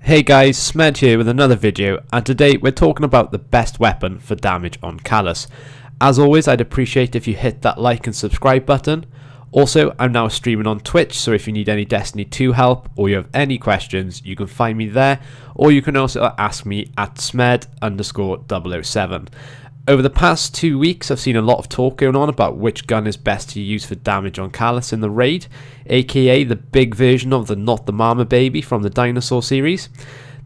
Hey guys, Smed here with another video, and today we're talking about the best weapon for damage on Calus. As always, I'd appreciate if you hit that like and subscribe button. Also, I'm now streaming on Twitch, so if you need any Destiny 2 help or you have any questions, you can find me there, or you can also ask me at smed_007. Over the past 2 weeks, I've seen a lot of talk going on about which gun is best to use for damage on Calus in the raid, aka the big version of the Not the Mama Baby from the Dinosaur series.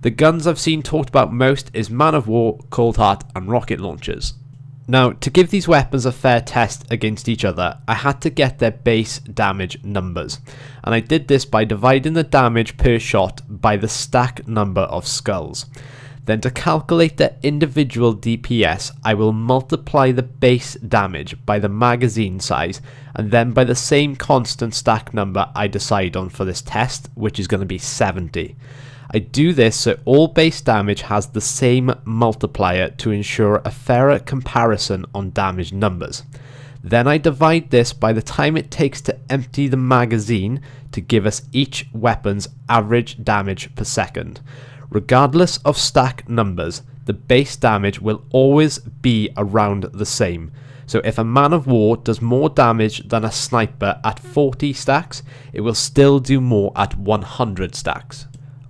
The guns I've seen talked about most is Man of War, Coldheart and rocket launchers. Now, to give these weapons a fair test against each other, I had to get their base damage numbers, and I did this by dividing the damage per shot by the stack number of skulls. Then to calculate their individual DPS, I will multiply the base damage by the magazine size and then by the same constant stack number I decide on for this test, which is going to be 70. I do this so all base damage has the same multiplier to ensure a fairer comparison on damage numbers. Then I divide this by the time it takes to empty the magazine to give us each weapon's average damage per second. Regardless of stack numbers, the base damage will always be around the same. So if a Man of War does more damage than a sniper at 40 stacks, it will still do more at 100 stacks.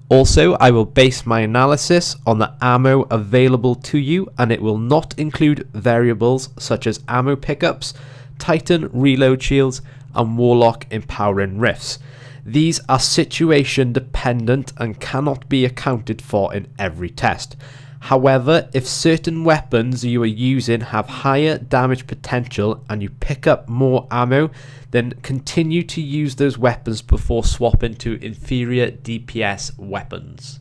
Also, I will base my analysis on the ammo available to you, and it will not include variables such as ammo pickups, Titan reload shields, and Warlock empowering rifts. These are situation dependent and cannot be accounted for in every test. However, if certain weapons you are using have higher damage potential and you pick up more ammo, then continue to use those weapons before swapping to inferior DPS weapons.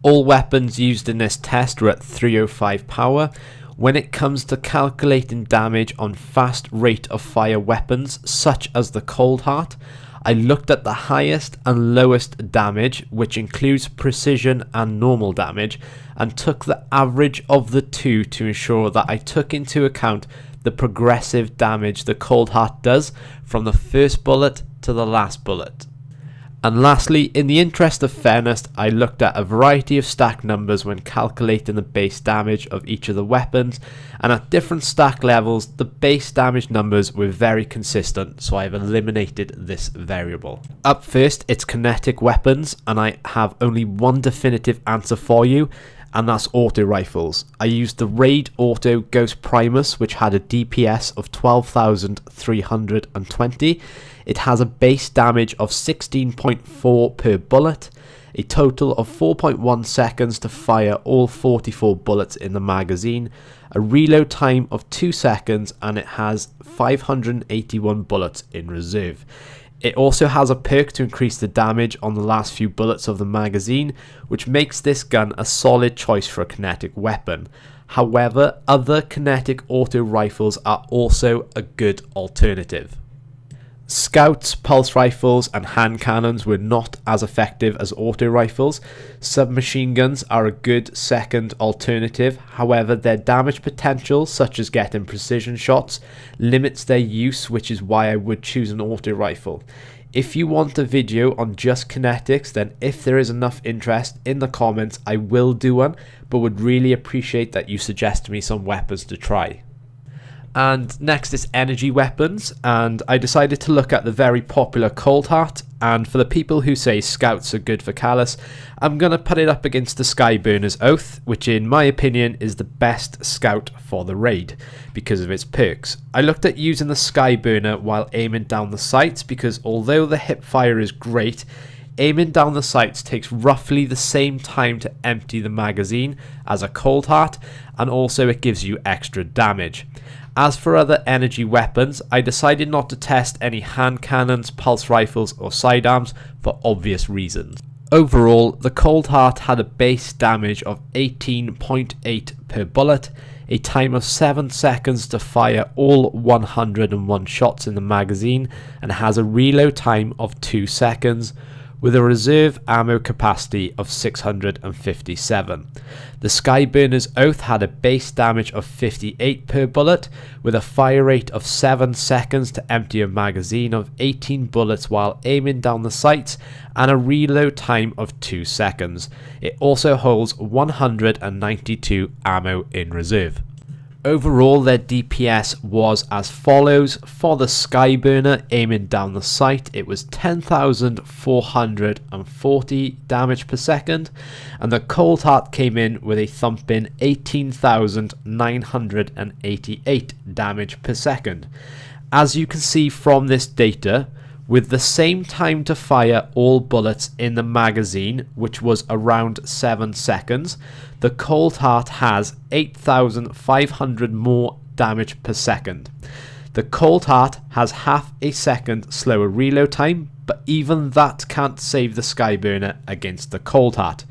All weapons used in this test were at 305 power. When it comes to calculating damage on fast rate of fire weapons such as the Coldheart, I looked at the highest and lowest damage, which includes precision and normal damage, and took the average of the two to ensure that I took into account the progressive damage the Coldheart does from the first bullet to the last bullet. And lastly, in the interest of fairness, I looked at a variety of stack numbers when calculating the base damage of each of the weapons, and at different stack levels the base damage numbers were very consistent, so I've eliminated this variable. Up first, it's kinetic weapons, and I have only one definitive answer for you, and that's auto rifles. I used the Raid Auto Ghost Primus, which had a DPS of 12,320. It has a base damage of 16.4 per bullet, a total of 4.1 seconds to fire all 44 bullets in the magazine, a reload time of 2 seconds, and it has 581 bullets in reserve. It also has a perk to increase the damage on the last few bullets of the magazine, which makes this gun a solid choice for a kinetic weapon. However, other kinetic auto rifles are also a good alternative. Scouts, pulse rifles and hand cannons were not as effective as auto rifles. Submachine guns are a good second alternative, however their damage potential, such as getting precision shots, limits their use, which is why I would choose an auto rifle. If you want a video on just kinetics, then if there is enough interest in the comments I will do one, but would really appreciate that you suggest me some weapons to try. And next is energy weapons, and I decided to look at the very popular Coldheart, and for the people who say scouts are good for Calus, I'm going to put it up against the Skyburner's Oath, which in my opinion is the best scout for the raid because of its perks. I looked at using the Skyburner while aiming down the sights because although the hip fire is great, aiming down the sights takes roughly the same time to empty the magazine as a Coldheart, and also it gives you extra damage. As for other energy weapons, I decided not to test any hand cannons, pulse rifles or sidearms for obvious reasons. Overall, the Coldheart had a base damage of 18.8 per bullet, a time of 7 seconds to fire all 101 shots in the magazine, and has a reload time of 2 seconds. with a reserve ammo capacity of 657. The Skyburner's Oath had a base damage of 58 per bullet, with a fire rate of 7 seconds to empty a magazine of 18 bullets while aiming down the sights, and a reload time of 2 seconds. It also holds 192 ammo in reserve. Overall, their DPS was as follows. For the Skyburner, aiming down the sight, it was 10,440 damage per second, and the Coldheart came in with a thumping 18,988 damage per second. As you can see from this data, with the same time to fire all bullets in the magazine, which was around 7 seconds, the Coldheart has 8,500 more damage per second. The Coldheart has half a second slower reload time, but even that can't save the Skyburner against the Coldheart.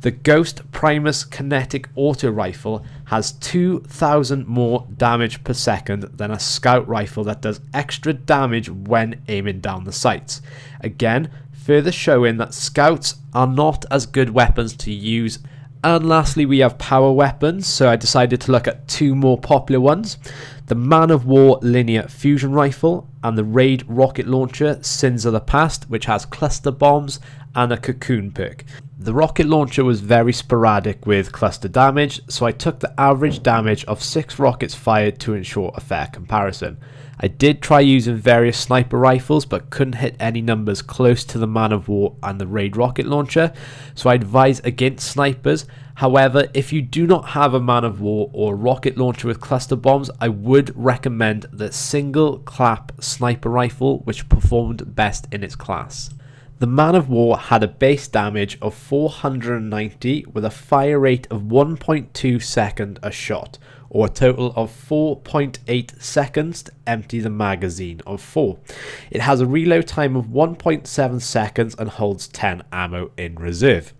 The Ghost Primus Kinetic Auto Rifle has 2,000 more damage per second than a Scout Rifle that does extra damage when aiming down the sights. Again, further showing that Scouts are not as good weapons to use. And lastly, we have power weapons, so I decided to look at two more popular ones. The Man of War Linear Fusion Rifle and the Raid Rocket Launcher Sins of the Past, which has cluster bombs and a cocoon perk. The rocket launcher was very sporadic with cluster damage, so I took the average damage of 6 rockets fired to ensure a fair comparison. I did try using various sniper rifles but couldn't hit any numbers close to the Man of War and the Raid Rocket Launcher, so I advise against snipers. However, if you do not have a Man of War or a rocket launcher with cluster bombs, I would recommend the single clap sniper rifle, which performed best in its class. The Man of War had a base damage of 490 with a fire rate of 1.2 seconds a shot, or a total of 4.8 seconds to empty the magazine of 4. It has a reload time of 1.7 seconds and holds 10 ammo in reserve.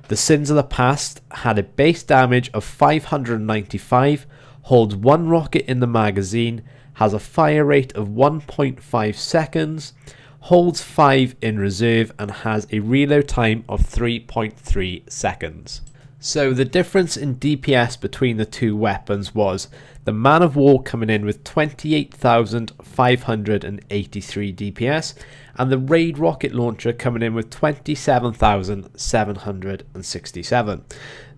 The Sins of the Past had a base damage of 595, holds 1 rocket in the magazine, has a fire rate of 1.5 seconds, holds 5 in reserve, and has a reload time of 3.3 seconds. So the difference in DPS between the two weapons was the Man of War coming in with 28,583 DPS and the Raid Rocket Launcher coming in with 27,767.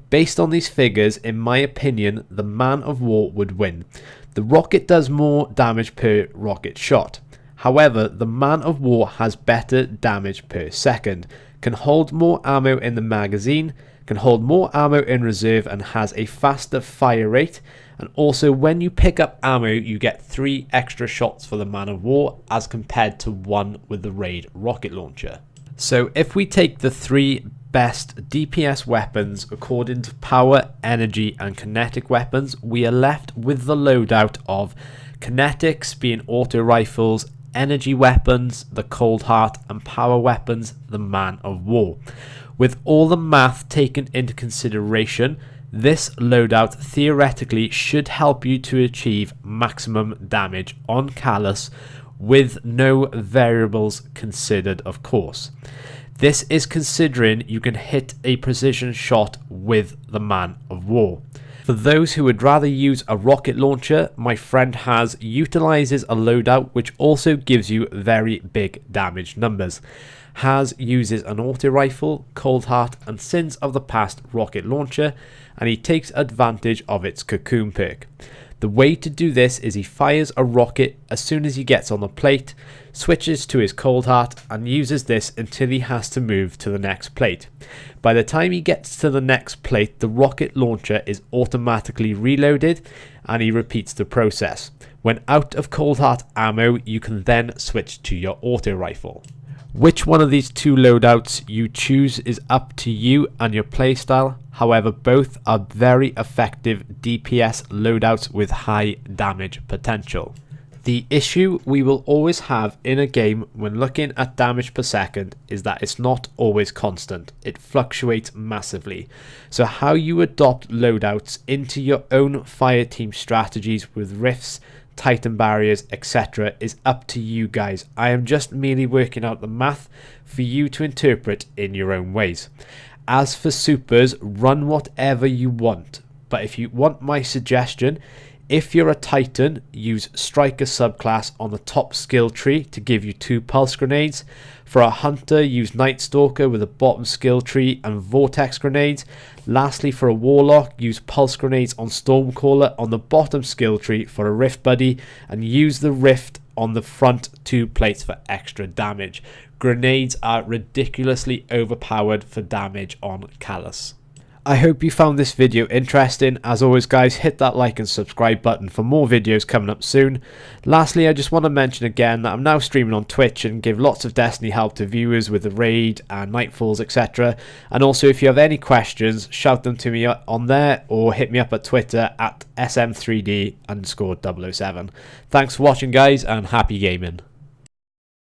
Based on these figures, in my opinion, the Man of War would win. The rocket does more damage per rocket shot. However, the Man of War has better damage per second, can hold more ammo in the magazine, can hold more ammo in reserve, and has a faster fire rate. And also, when you pick up ammo, you get 3 extra shots for the Man of War as compared to 1 with the Raid Rocket Launcher. So if we take the 3 best DPS weapons according to power, energy and kinetic weapons, we are left with the loadout of kinetics being auto rifles, energy weapons, the Coldheart, and power weapons, the Man of War. With all the math taken into consideration, this loadout theoretically should help you to achieve maximum damage on Calus with no variables considered, of course. This is considering you can hit a precision shot with the Man of War. For those who would rather use a rocket launcher, my friend utilizes a loadout which also gives you very big damage numbers. Uses an auto rifle, Coldheart, and Sins of the Past rocket launcher, and he takes advantage of its cocoon perk. The way to do this is he fires a rocket as soon as he gets on the plate, switches to his Coldheart, and uses this until he has to move to the next plate. By the time he gets to the next plate, the rocket launcher is automatically reloaded, and he repeats the process. When out of Coldheart ammo, you can then switch to your auto rifle. Which one of these two loadouts you choose is up to you and your playstyle. However, both are very effective DPS loadouts with high damage potential. The issue we will always have in a game when looking at damage per second is that it's not always constant. It fluctuates massively. So how you adopt loadouts into your own fireteam strategies with rifts Titan barriers, etc. is up to you guys. I am just merely working out the math for you to interpret in your own ways. As for supers, run whatever you want, but if you want my suggestion, if you're a Titan, use Striker subclass on the top skill tree to give you 2 pulse grenades. For a Hunter, use Night Stalker with a bottom skill tree and Vortex grenades. Lastly, for a Warlock, use pulse grenades on Stormcaller on the bottom skill tree for a Rift buddy, and use the Rift on the front 2 plates for extra damage. Grenades are ridiculously overpowered for damage on Calus. I hope you found this video interesting. As always guys, hit that like and subscribe button for more videos coming up soon. Lastly, I just want to mention again that I'm now streaming on Twitch and give lots of Destiny help to viewers with the raid and nightfalls, etc. And also if you have any questions, shout them to me on there or hit me up at Twitter at SM3D_007. Thanks for watching guys, and happy gaming.